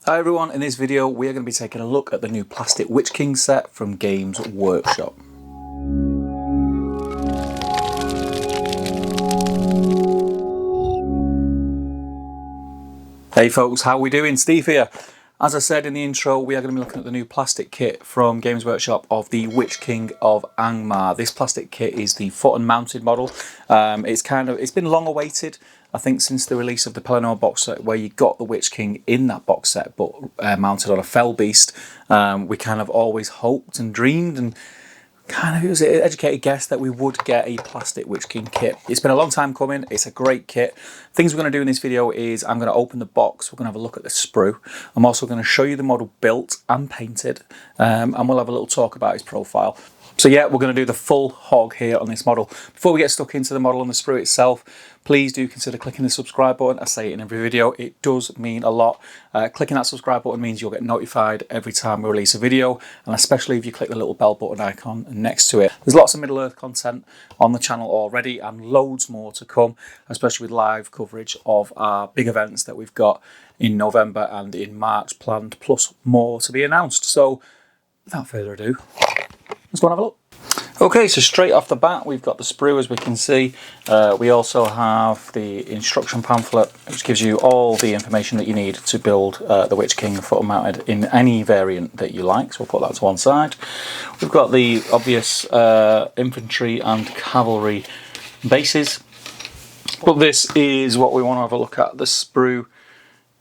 Hi everyone, in this video we are going to be taking a look at the new plastic Witch King set from Games Workshop. Hey folks, how are we doing? Steve here. As I said in the intro, we are going to be looking at the new plastic kit from Games Workshop of the Witch King of Angmar. This plastic kit is the foot and mounted model. It's been long awaited, I think, since the release of the Pelennor box set, where you got the Witch King in that box set, but mounted on a fell beast. We kind of always hoped and dreamed and it was an educated guess that we would get a plastic Witch King kit. It's been a long time coming. It's a great kit. Things we're going to do in this video is I'm going to open the box. We're going to have a look at the sprue. I'm also going to show you the model built and painted, and we'll have a little talk about his profile. So yeah, we're going to do the full hog here on this model. Before we get stuck into the model and the sprue itself, please do consider clicking the subscribe button. I say it in every video. It does mean a lot. Clicking that subscribe button means you'll get notified every time we release a video, and especially if you click the little bell button icon next to it. There's lots of Middle-earth content on the channel already and loads more to come, especially with live coverage of our big events that we've got in November and in March planned, plus more to be announced. So without further ado, let's go and have a look. Okay, so straight off the bat, we've got the sprue, as we can see. We also have the instruction pamphlet, which gives you all the information that you need to build the Witch King foot mounted in any variant that you like. So we'll put that to one side. We've got the obvious infantry and cavalry bases. But this is what we want to have a look at, the sprue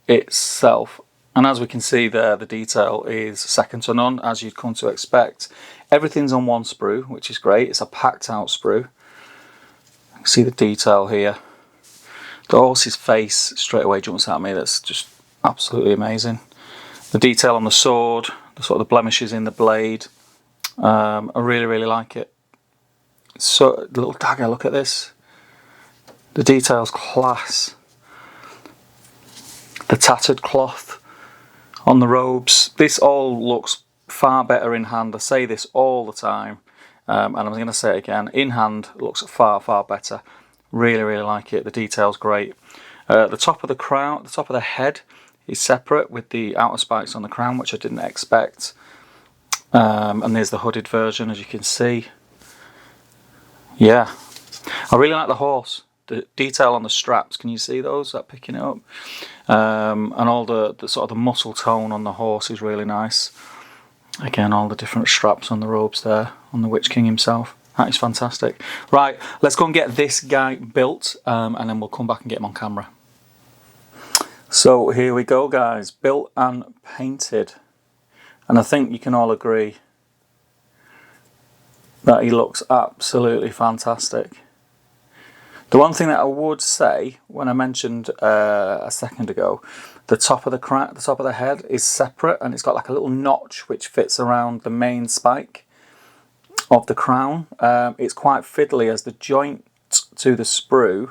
itself. And as we can see there, the detail is second to none, as you'd come to expect. Everything's on one sprue, which is great. It's a packed out sprue. You can see the detail here. The horse's face straight away jumps at me. That's just absolutely amazing. The detail on the sword, the sort of the blemishes in the blade. I really like it. So, the little dagger, look at this. The detail's class. The tattered cloth on the robes. This all looks far better in hand. I say this all the time, and I'm going to say it again. In hand, it looks far better. Really like it. The detail's great. The top of the crown, the top of the head, is separate with the outer spikes on the crown, which I didn't expect. And there's the hooded version, as you can see. Yeah, I really like the horse. The detail on the straps, can you see those? That picking it up, and all the sort of the muscle tone on the horse is really nice. Again, all the different straps on the robes there on the Witch King himself. That is fantastic. Right, let's go and get this guy built, and then we'll come back and get him on camera. So here we go, guys, built and painted, and I think you can all agree that he looks absolutely fantastic. The one thing that I would say, when I mentioned a second ago, the top of the head is separate, and it's got like a little notch which fits around the main spike of the crown. It's quite fiddly, as the joint to the sprue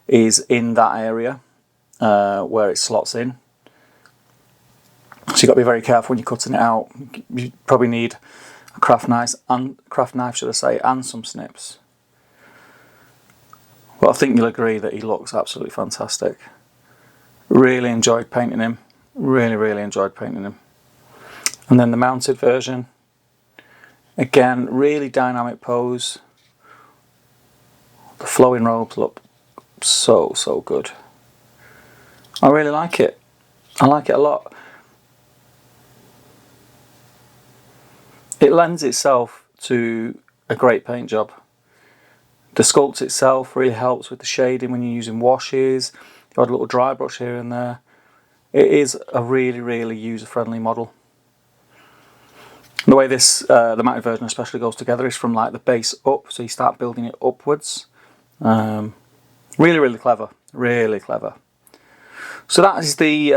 is in that area where it slots in. So you've got to be very careful when you're cutting it out. You probably need a craft knife, should I say, and some snips. But I think you'll agree that he looks absolutely fantastic. Really enjoyed painting him. Really enjoyed painting him. And then the mounted version. Again, really dynamic pose. The flowing robes look so good. I really like it. I like it a lot. It lends itself to a great paint job. The sculpt itself really helps with the shading when you're using washes. You've got a little dry brush here and there. It is a really user-friendly model. The way this, the mounted version especially, goes together is from like the base up, so you start building it upwards. Really clever, really clever. So that is the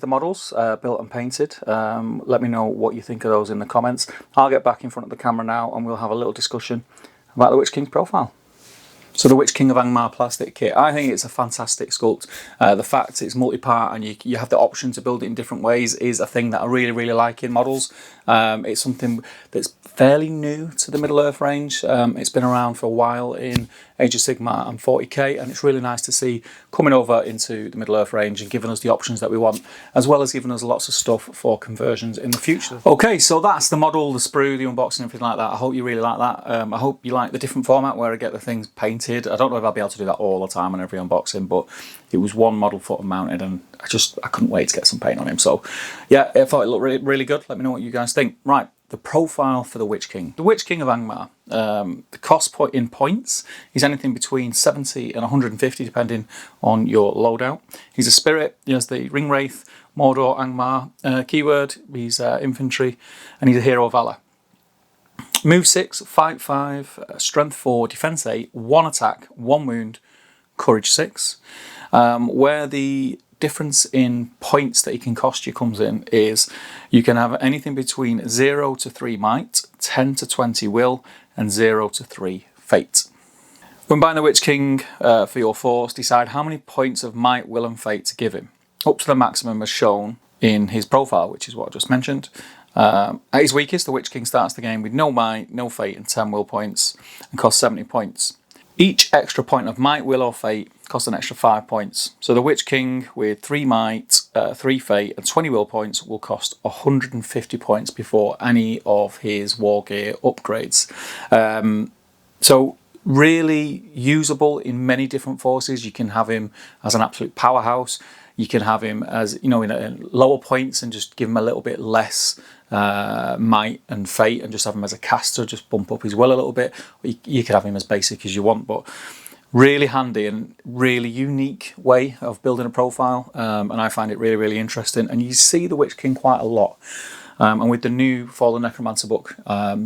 models built and painted. Let me know what you think of those in the comments. I'll get back in front of the camera now, and we'll have a little discussion about the Witch King's profile. So the Witch King of Angmar plastic kit, I think it's a fantastic sculpt. The fact it's multi-part and you have the option to build it in different ways is a thing that I really, really like in models. It's something that's fairly new to the Middle-earth range. It's been around for a while in Age of Sigmar and 40k, and it's really nice to see coming over into the Middle-earth range and giving us the options that we want, as well as giving us lots of stuff for conversions in the future. Okay, so that's the model, the sprue, the unboxing, everything like that. I hope you really like that. I hope you like the different format where I get the things painted. I don't know if I'll be able to do that all the time on every unboxing, but it was one model foot and mounted, and I couldn't wait to get some paint on him. So yeah, I thought it looked really, really good. Let me know what you guys think. Right, the profile for the Witch King. The Witch King of Angmar, the cost in points is anything between 70 and 150 depending on your loadout. He's a spirit, he has the Ring Wraith, Mordor, Angmar keyword, he's infantry, and he's a hero of valor. Move 6, fight 5, strength 4, defense 8, 1 attack, 1 wound, courage 6. Where the difference in points that he can cost you comes in is you can have anything between 0 to 3 might, 10 to 20 will, and 0 to 3 fate. When buying the Witch King for your force, decide how many points of might, will, and fate to give him, up to the maximum as shown in his profile, which is what I just mentioned. At his weakest, the Witch King starts the game with no might, no fate, and 10 will points, and costs 70 points. Each extra point of might, will, or fate costs an extra 5 points. So the Witch King with 3 might, 3 fate, and 20 will points will cost 150 points before any of his war gear upgrades. So really usable in many different forces. You can have him as an absolute powerhouse. You can have him as, you know, in lower points and just give him a little bit less might and fate, and just have him as a caster, just bump up his will a little bit. You could have him as basic as you want, but really handy and really unique way of building a profile, and I find it really, really interesting. And you see the Witch King quite a lot. And with the new Fallen Necromancer book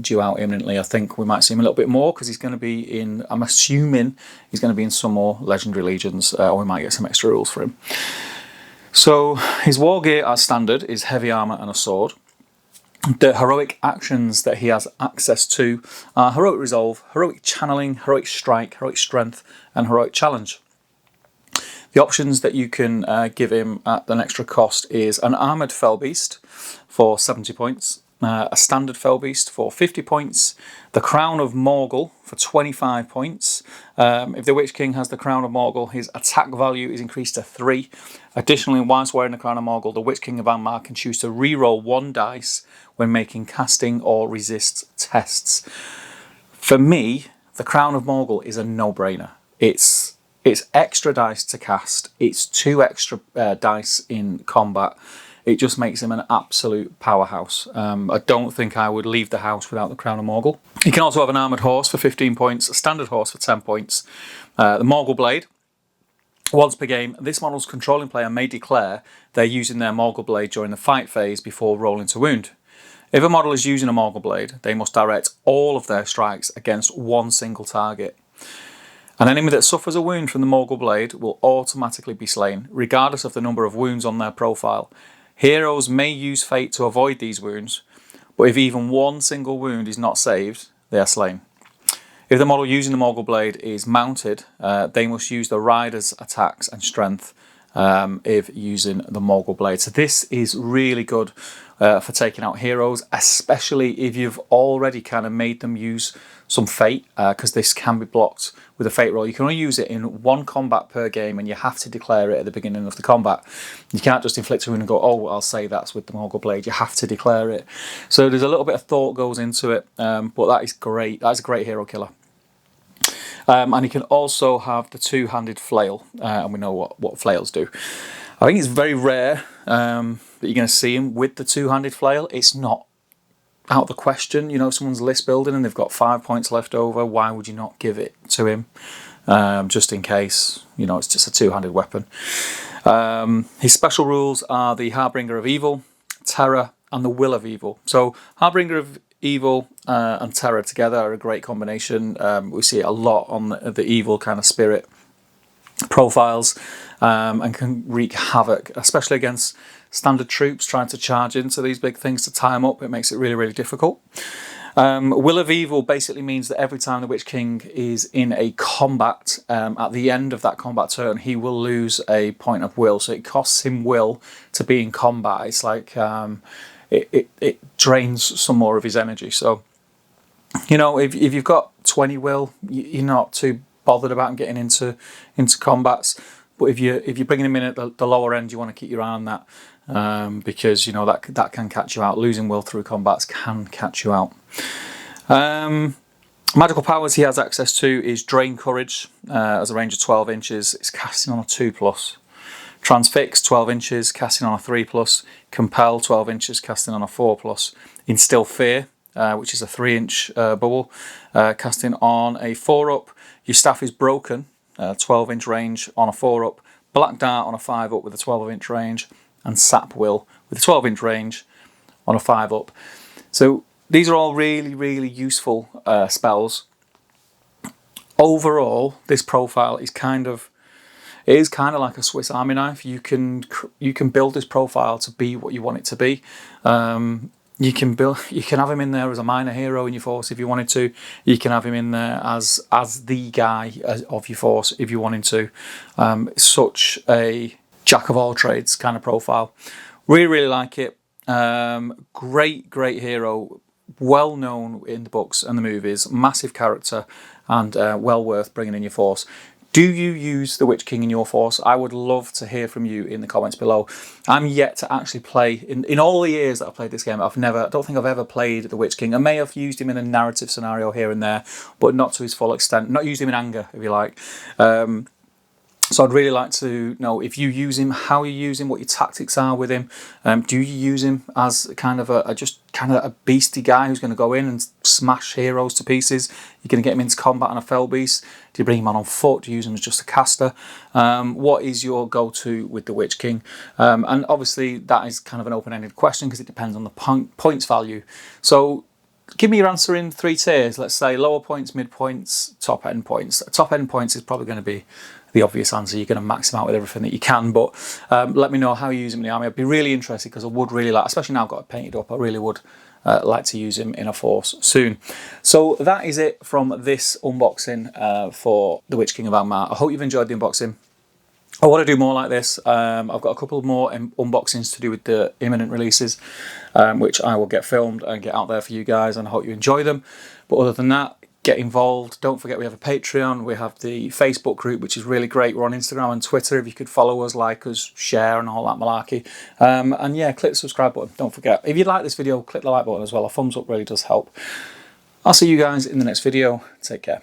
due out imminently, I think we might see him a little bit more, because he's going to be in, I'm assuming he's going to be in some more Legendary Legions, or we might get some extra rules for him. So his war gear as standard is heavy armour and a sword. The heroic actions that he has access to are Heroic Resolve, Heroic Channeling, Heroic Strike, Heroic Strength, and Heroic Challenge. The options that you can give him at an extra cost is an Armoured Fellbeast for 70 points, a Standard Fellbeast for 50 points, the Crown of Morgul for 25 points. If the Witch King has the Crown of Morgul, his attack value is increased to 3. Additionally, whilst wearing the Crown of Morgul, the Witch King of Angmar can choose to re-roll 1 dice when making casting or resist tests. For me, the Crown of Morgul is a no-brainer. It's extra dice to cast. It's 2 extra dice in combat. It just makes him an absolute powerhouse. I don't think I would leave the house without the Crown of Morgul. You can also have an Armoured Horse for 15 points, a Standard Horse for 10 points, the Mogul Blade. Once per game, this model's controlling player may declare they're using their Mogul Blade during the fight phase before rolling to wound. If a model is using a Mogul Blade, they must direct all of their strikes against one single target. An enemy that suffers a wound from the Mogul Blade will automatically be slain, regardless of the number of wounds on their profile. Heroes may use fate to avoid these wounds, but if even one single wound is not saved, they are slain. If the model using the Mogul Blade is mounted, they must use the rider's attacks and strength if using the Mogul Blade. So this is really good for taking out heroes, especially if you've already kind of made them use some fate, because this can be blocked with a fate roll. You can only use it in 1 combat per game, and you have to declare it at the beginning of the combat. You can't just inflict a wound and go, oh, I'll say that's with the Mogul Blade. You have to declare it. So there's a little bit of thought goes into it, but that is great. That's a great hero killer. And you can also have the 2-handed flail, and we know what flails do. I think it's very rare that you're going to see him with the 2-handed flail. It's not out of the question. You know, if someone's list building and they've got 5 points left over, why would you not give it to him? Just in case, you know, it's just a 2-handed weapon. His special rules are the Harbinger of Evil, Terror, and the Will of Evil. So Harbinger of Evil and Terror together are a great combination. We see it a lot on the evil kind of spirit profiles, and can wreak havoc, especially against standard troops trying to charge into these big things to tie them up. It makes it really, really difficult. Will of Evil basically means that every time the Witch King is in a combat, at the end of that combat turn, he will lose a point of will. So it costs him will to be in combat. It's like it drains some more of his energy. So, you know, if you've got 20 will, you're not too bothered about getting into combats. But if you're bringing him in at the lower end, you want to keep your eye on that. Because you know that can catch you out. Losing will through combats can catch you out. Magical powers he has access to is Drain Courage, as a range of 12 inches. It's casting on a 2+. Transfix 12 inches, casting on a 3+. Compel 12 inches, casting on a 4+. Instill Fear, which is a 3-inch bubble, casting on a 4+. Your staff is broken, 12-inch range on a 4+. Black Dart on a 5+ with a 12-inch range. And Sap Will with a 12-inch range on a 5+. So these are all really, really useful spells. Overall, this profile is kind of like a Swiss Army knife. You can build this profile to be what you want it to be. You can have him in there as a minor hero in your force if you wanted to. You can have him in there as the guy of your force if you wanted to. Such a jack of all trades kind of profile. Really like it. Great hero, well known in the books and the movies, massive character, and well worth bringing in your force. Do you use the Witch King in your force? I would love to hear from you in the comments below. I'm yet to actually play, in all the years that I've played this game, I don't think I've ever played the Witch King. I may have used him in a narrative scenario here and there, but not to his full extent. Not used him in anger, if you like. So I'd really like to know if you use him, how you use him, what your tactics are with him. Do you use him as kind of a beastie guy who's going to go in and smash heroes to pieces? You're going to get him into combat on a fell beast? Do you bring him on foot? Do you use him as just a caster? What is your go-to with the Witch King? And obviously that is kind of an open-ended question because it depends on the points value. So give me your answer in 3 tiers. Let's say lower points, mid points, top end points. Top end points is probably going to be the obvious answer. You're going to max him out with everything that you can, but let me know how you use him in the army. I'd be really interested because I would really like, especially now I've got it painted up, I really would like to use him in a force soon. So that is it from this unboxing for the Witch King of Angmar. I hope you've enjoyed the unboxing. I want to do more like this. I've got a couple more unboxings to do with the imminent releases, which I will get filmed and get out there for you guys, and I hope you enjoy them. But other than that, get involved. Don't forget we have a Patreon. We have the Facebook group, which is really great. We're on Instagram and Twitter. If you could follow us, like us, share, and all that malarkey. And yeah, click the subscribe button. Don't forget. If you like this video, click the like button as well. A thumbs up really does help. I'll see you guys in the next video. Take care.